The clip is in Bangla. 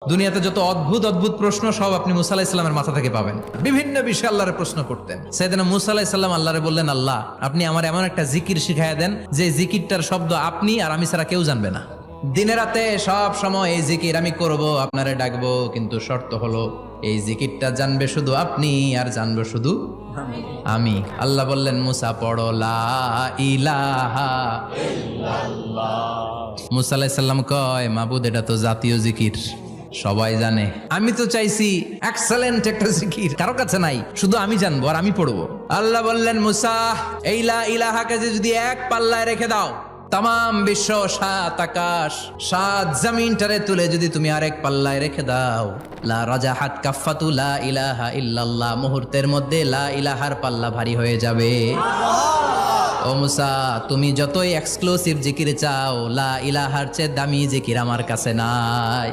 দুনিয়াতে যত অদ্ভুত অদ্ভুত প্রশ্ন সব আপনি মুসা আলাহিস সাল্লামের মাথা থেকে পাবেন। বিভিন্ন বিষয়ে আল্লাহরে প্রশ্ন করতেন। সাইয়েদনা মুসা আলাহিস সাল্লাম আল্লাহরে বললেন, আল্লাহ আপনি আমার এমন একটা জিকির শিখাইয়া দেন যে জিকিরটার শব্দ আপনি আর আমি ছাড়া কেউ জানবে না। দিনে রাতে সব সময় এই জিকির আমি করব, আপনারে ডাকবো, কিন্তু শর্ত হলো এই জিকিরটা জানবে শুধু আপনি আর জানবো শুধু আমি। আল্লাহ বললেন, মুসা পড়ো লা ইলাহা ইল্লাল্লাহ। মুসা আলাইহিস সালাম কয়, মাবুদ এটা তো জাতীয় জিকির, সবাই জানে। আমি তো চাইছি এক্সেলেন্ট একটা জিকির, কারো কাছে নাই, শুধু আমি জানবো আর আমি পড়বো। আল্লাহ বললেন, মুসা এই লা ইলাহাকে যদি এক পাল্লায় রেখে দাও, তাম বিশ্ব, সাত আকাশ, সাত জমিনটারে তুলে যদি তুমি আরেক পাল্লায় রেখে দাও, লা রাজাহাত কাফাতু লা ইলাহা ইল্লাল্লাহ, মুহূর্তের মধ্যে লা ইলাহার পাল্লা ভারী হয়ে যাবে। ও মুসা, তুমি যতই এক্সক্লুসিভ জিকির চাও, লা ইলাহার চেয়ে দামি জিকির আমার কাছে নাই।